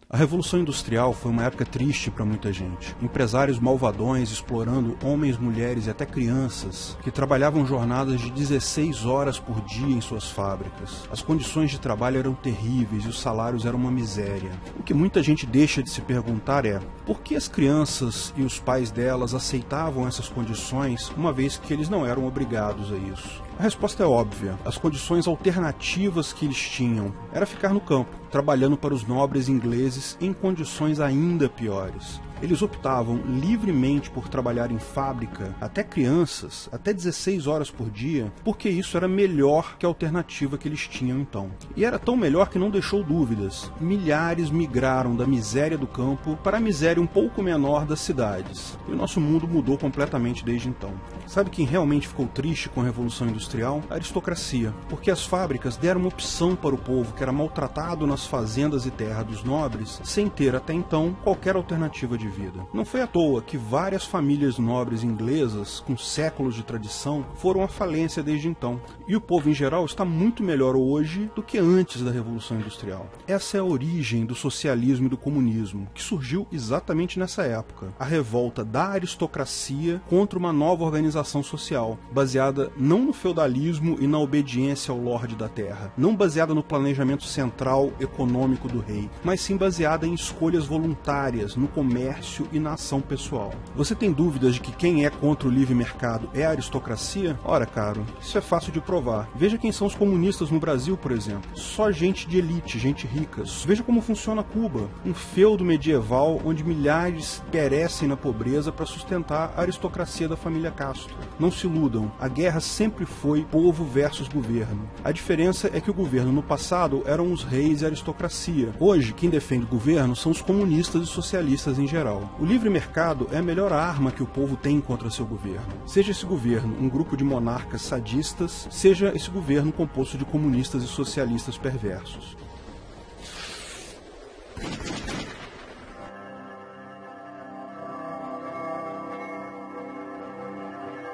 A Revolução Industrial foi uma época triste para muita gente. Empresários malvadões explorando homens, mulheres e até crianças que trabalhavam jornadas de 16 horas por dia em suas fábricas. As condições de trabalho eram terríveis e os salários eram uma miséria. O que muita gente deixa de se perguntar é: por que as crianças e os pais delas aceitavam essas condições, uma vez que eles não eram obrigados a isso? A resposta é óbvia. As condições alternativas que eles tinham era ficar no campo, trabalhando para os nobres ingleses em condições ainda piores. Eles optavam livremente por trabalhar em fábrica, até crianças, até 16 horas por dia, porque isso era melhor que a alternativa que eles tinham então. E era tão melhor que não deixou dúvidas. Milhares migraram da miséria do campo para a miséria um pouco menor das cidades. E o nosso mundo mudou completamente desde então. Sabe quem realmente ficou triste com a Revolução Industrial? A aristocracia. Porque as fábricas deram uma opção para o povo que era maltratado nas fazendas e terras dos nobres, sem ter até então qualquer alternativa de vida. Não foi à toa que várias famílias nobres inglesas, com séculos de tradição, foram à falência desde então. E o povo em geral está muito melhor hoje do que antes da Revolução Industrial. Essa é a origem do socialismo e do comunismo, que surgiu exatamente nessa época. A revolta da aristocracia contra uma nova organização social, baseada não no feudalismo e na obediência ao lorde da terra, não baseada no planejamento central econômico do rei, mas sim baseada em escolhas voluntárias, no comércio e na ação pessoal. Você tem dúvidas de que quem é contra o livre mercado é a aristocracia? Ora, caro, isso é fácil de provar. Veja quem são os comunistas no Brasil, por exemplo. Só gente de elite, gente rica. Veja como funciona Cuba, um feudo medieval onde milhares perecem na pobreza para sustentar a aristocracia da família Castro. Não se iludam, a guerra sempre foi povo versus governo. A diferença é que o governo no passado eram os reis e a aristocracia. Hoje, quem defende o governo são os comunistas e socialistas em geral. O livre mercado é a melhor arma que o povo tem contra seu governo. Seja esse governo um grupo de monarcas sadistas, seja esse governo composto de comunistas e socialistas perversos.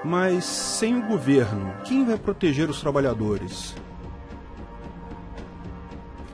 Mas sem o governo, quem vai proteger os trabalhadores?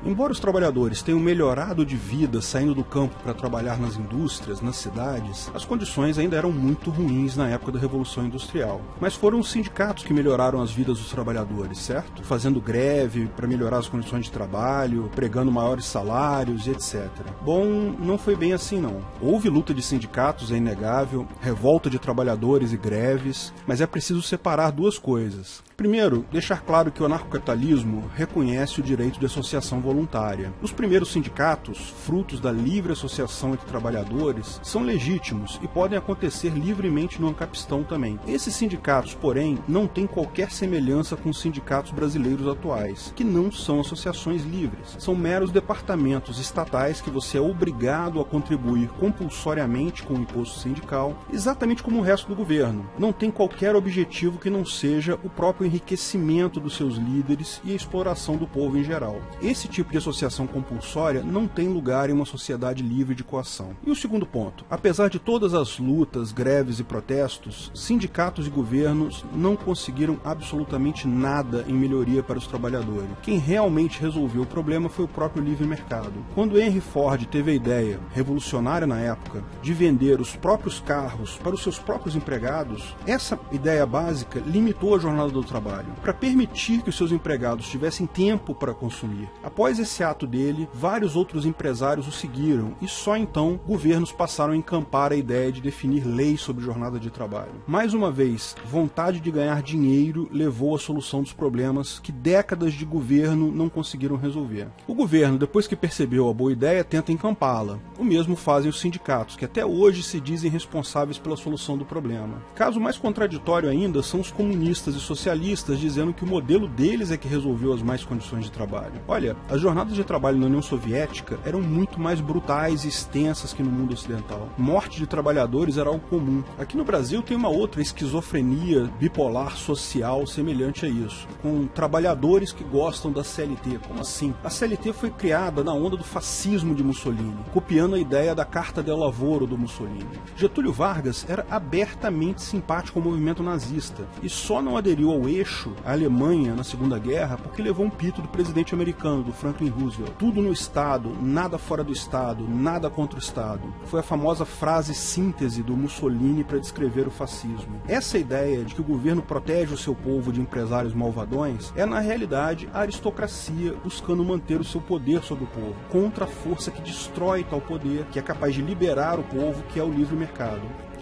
Embora os trabalhadores tenham melhorado de vida saindo do campo para trabalhar nas indústrias, nas cidades, as condições ainda eram muito ruins na época da Revolução Industrial. Mas foram os sindicatos que melhoraram as vidas dos trabalhadores, certo? Fazendo greve para melhorar as condições de trabalho, pregando maiores salários e etc. Bom, não foi bem assim não. Houve luta de sindicatos, é inegável, revolta de trabalhadores e greves, mas é preciso separar duas coisas. Primeiro, deixar claro que o anarcocapitalismo reconhece o direito de associação voluntária. Os primeiros sindicatos, frutos da livre associação entre trabalhadores, são legítimos e podem acontecer livremente no Ancapistão também. Esses sindicatos, porém, não têm qualquer semelhança com os sindicatos brasileiros atuais, que não são associações livres. São meros departamentos estatais que você é obrigado a contribuir compulsoriamente com o imposto sindical, exatamente como o resto do governo. Não tem qualquer objetivo que não seja o próprio enriquecimento dos seus líderes e a exploração do povo em geral. Esse tipo de associação compulsória não tem lugar em uma sociedade livre de coação. E o segundo ponto, apesar de todas as lutas, greves e protestos, sindicatos e governos não conseguiram absolutamente nada em melhoria para os trabalhadores. Quem realmente resolveu o problema foi o próprio livre mercado. Quando Henry Ford teve a ideia, revolucionária na época, de vender os próprios carros para os seus próprios empregados, essa ideia básica limitou a jornada do trabalho, para permitir que os seus empregados tivessem tempo para consumir. Após esse ato dele, vários outros empresários o seguiram e só então governos passaram a encampar a ideia de definir leis sobre jornada de trabalho. Mais uma vez, vontade de ganhar dinheiro levou à solução dos problemas que décadas de governo não conseguiram resolver. O governo, depois que percebeu a boa ideia, tenta encampá-la. O mesmo fazem os sindicatos, que até hoje se dizem responsáveis pela solução do problema. Caso mais contraditório ainda são os comunistas e socialistas dizendo que o modelo deles é que resolveu as más condições de trabalho. Olha, as jornadas de trabalho na União Soviética eram muito mais brutais e extensas que no mundo ocidental. Morte de trabalhadores era algo comum. Aqui no Brasil tem uma outra esquizofrenia bipolar social semelhante a isso, com trabalhadores que gostam da CLT. Como assim? A CLT foi criada na onda do fascismo de Mussolini, copiando a ideia da Carta del Lavoro do Mussolini. Getúlio Vargas era abertamente simpático ao movimento nazista e só não aderiu ao eixo, a Alemanha, na Segunda Guerra, porque levou um pito do presidente americano, do Franklin Roosevelt. Tudo no Estado, nada fora do Estado, nada contra o Estado. Foi a famosa frase síntese do Mussolini para descrever o fascismo. Essa ideia de que o governo protege o seu povo de empresários malvadões é, na realidade, a aristocracia buscando manter o seu poder sobre o povo, contra a força que destrói tal poder, que é capaz de liberar o povo, que é o livre mercado.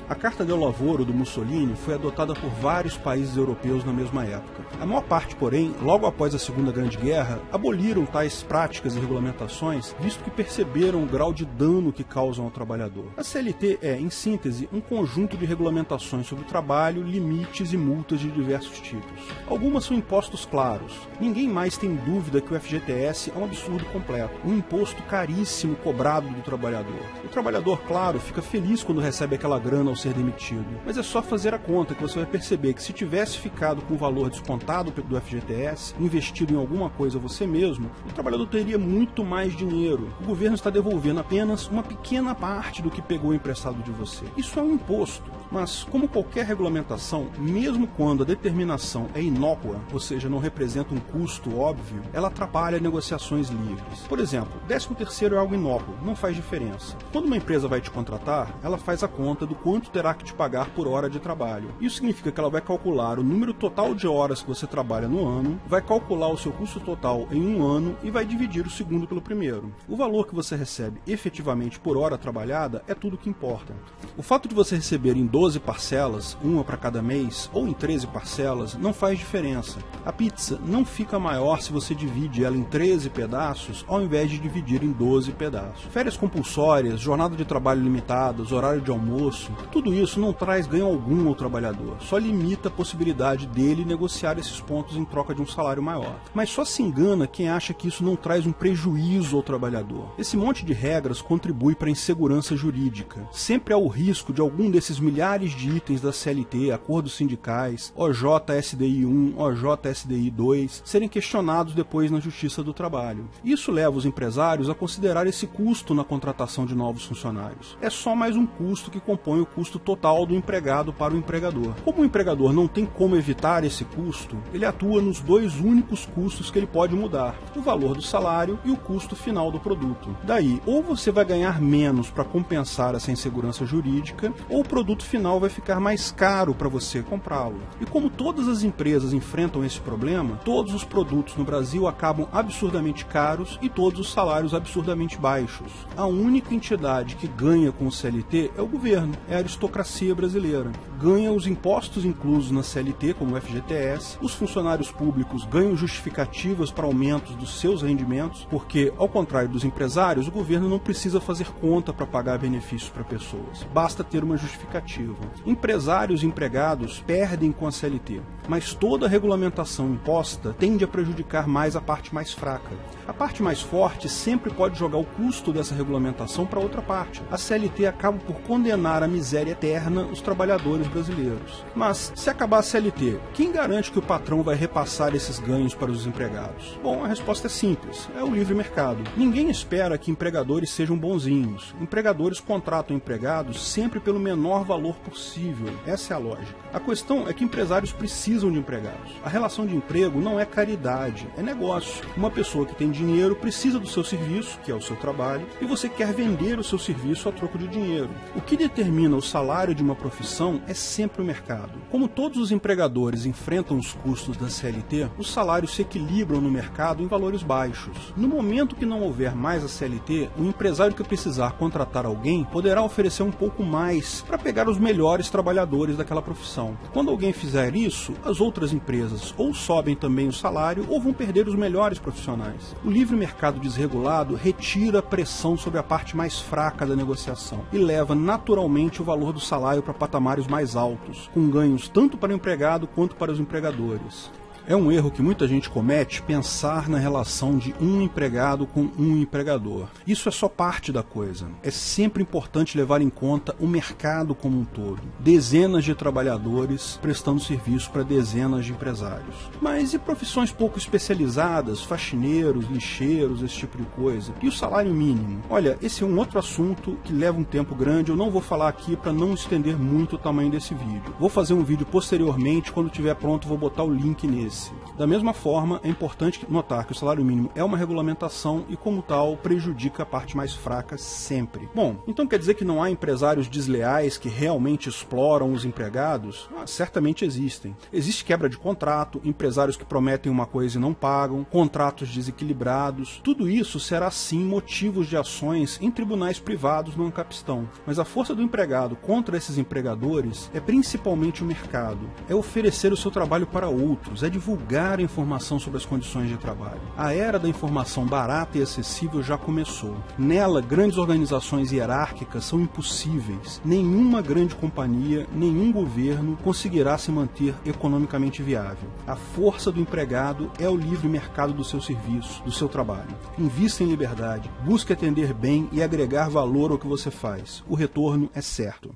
A Carta del Lavoro do Mussolini foi adotada por vários países europeus na mesma época. A maior parte, porém, logo após a Segunda Grande Guerra, aboliram tais práticas e regulamentações, visto que perceberam o grau de dano que causam ao trabalhador. A CLT é, em síntese, um conjunto de regulamentações sobre o trabalho, limites e multas de diversos tipos. Algumas são impostos claros. Ninguém mais tem dúvida que o FGTS é um absurdo completo, um imposto caríssimo cobrado do trabalhador. O trabalhador, claro, fica feliz quando recebe aquela grana ao ser demitido, mas é só fazer a conta que você vai perceber que se tivesse ficado com o valor descontado do FGTS, investido em alguma coisa você mesmo, o trabalhador teria muito mais dinheiro. O governo está devolvendo apenas uma pequena parte do que pegou emprestado de você. Isso é um imposto, mas como qualquer regulamentação, mesmo quando a determinação é inócua, ou seja, não representa um custo óbvio, ela atrapalha negociações livres. Por exemplo, 13º é algo inócuo, não faz diferença. Quando uma empresa vai te contratar, ela faz a conta do quanto terá que te pagar por hora de trabalho. Isso significa que ela vai calcular o número total de horas que você trabalha no ano, vai calcular o seu custo total em um ano e vai dividir o segundo pelo primeiro. O valor que você recebe efetivamente por hora trabalhada é tudo que importa. O fato de você receber em 12 parcelas, uma para cada mês, ou em 13 parcelas, não faz diferença. A pizza não fica maior se você divide ela em 13 pedaços, ao invés de dividir em 12 pedaços. Férias compulsórias, jornada de trabalho limitadas, horário de almoço, tudo isso não traz ganho algum ao trabalhador, só limita a possibilidade dele negociar esses pontos em troca de um salário maior. Mas só se engana quem acha que isso não traz um prejuízo ao trabalhador. Esse monte de regras contribui para a insegurança jurídica. Sempre há o risco de algum desses milhares de itens da CLT, acordos sindicais, OJ-SDI 1, OJ-SDI 2, serem questionados depois na Justiça do Trabalho. Isso leva os empresários a considerar esse custo na contratação de novos funcionários. É só mais um custo que compõe o custo total do empregado para o empregador. Como o empregador não tem como evitar esse custo, ele atua nos dois únicos custos que ele pode mudar: o valor do salário e o custo final do produto. Daí, ou você vai ganhar menos para compensar essa insegurança jurídica, ou o produto final vai ficar mais caro para você comprá-lo. E como todas as empresas enfrentam esse problema, todos os produtos no Brasil acabam absurdamente caros e todos os salários absurdamente baixos. A única entidade que ganha com o CLT é o governo, é a aristocracia brasileira. Ganha os impostos inclusos na CLT, como o FGTS, os funcionários públicos ganham justificativas para aumentos dos seus rendimentos, porque, ao contrário dos empresários, o governo não precisa fazer conta para pagar benefícios para pessoas. Basta ter uma justificativa. Empresários e empregados perdem com a CLT, mas toda a regulamentação imposta tende a prejudicar mais a parte mais fraca. A parte mais forte sempre pode jogar o custo dessa regulamentação para outra parte. A CLT acaba por condenar à miséria eterna os trabalhadores brasileiros. Mas, se acabar a CLT, quem garante que o patrão vai repassar esses ganhos para os empregados? Bom, a resposta é simples: é o livre mercado. Ninguém espera que empregadores sejam bonzinhos. Empregadores contratam empregados sempre pelo menor valor possível. Essa é a lógica. A questão é que empresários precisam de empregados. A relação de emprego não é caridade, é negócio. Uma pessoa que tem dinheiro precisa do seu serviço, que é o seu trabalho, e você quer vender o seu serviço a troco de dinheiro. O que determina o salário de uma profissão é sempre o mercado. Como todos os empregadores enfrentam os custos da CLT, os salários se equilibram no mercado em valores baixos. No momento que não houver mais a CLT, o empresário que precisar contratar alguém poderá oferecer um pouco mais para pegar os melhores trabalhadores daquela profissão. Quando alguém fizer isso, as outras empresas ou sobem também o salário ou vão perder os melhores profissionais. O livre mercado desregulado retira a pressão sobre a parte mais fraca da negociação e leva naturalmente o valor do salário para patamares mais altos, com ganhos tanto para o empregado quanto para os empregadores. É um erro que muita gente comete pensar na relação de um empregado com um empregador. Isso é só parte da coisa. É sempre importante levar em conta o mercado como um todo. Dezenas de trabalhadores prestando serviço para dezenas de empresários. Mas e profissões pouco especializadas, faxineiros, lixeiros, esse tipo de coisa? E o salário mínimo? Olha, esse é um outro assunto que leva um tempo grande. Eu não vou falar aqui para não estender muito o tamanho desse vídeo. Vou fazer um vídeo posteriormente, quando estiver pronto vou botar o link nesse. interesse. Da mesma forma, é importante notar que o salário mínimo é uma regulamentação e, como tal, prejudica a parte mais fraca sempre. Bom, então quer dizer que não há empresários desleais que realmente exploram os empregados? Certamente existem. Existe quebra de contrato, empresários que prometem uma coisa e não pagam, contratos desequilibrados. Tudo isso será sim motivos de ações em tribunais privados no Ancapistão. Mas a força do empregado contra esses empregadores é principalmente o mercado. É oferecer o seu trabalho para outros, é divulgar a informação sobre as condições de trabalho. A era da informação barata e acessível já começou. Nela, grandes organizações hierárquicas são impossíveis. Nenhuma grande companhia, nenhum governo conseguirá se manter economicamente viável. A força do empregado é o livre mercado do seu serviço, do seu trabalho. Invista em liberdade, busque atender bem e agregar valor ao que você faz. O retorno é certo.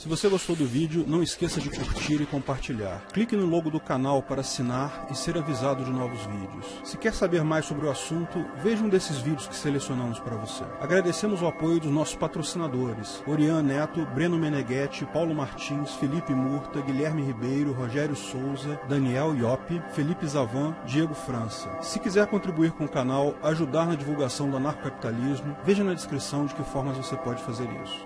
Se você gostou do vídeo, não esqueça de curtir e compartilhar. Clique no logo do canal para assinar e ser avisado de novos vídeos. Se quer saber mais sobre o assunto, veja um desses vídeos que selecionamos para você. Agradecemos o apoio dos nossos patrocinadores: Orian Neto, Breno Meneghetti, Paulo Martins, Felipe Murta, Guilherme Ribeiro, Rogério Souza, Daniel Iopi, Felipe Zavan, Diego França. Se quiser contribuir com o canal, ajudar na divulgação do anarcocapitalismo, veja na descrição de que formas você pode fazer isso.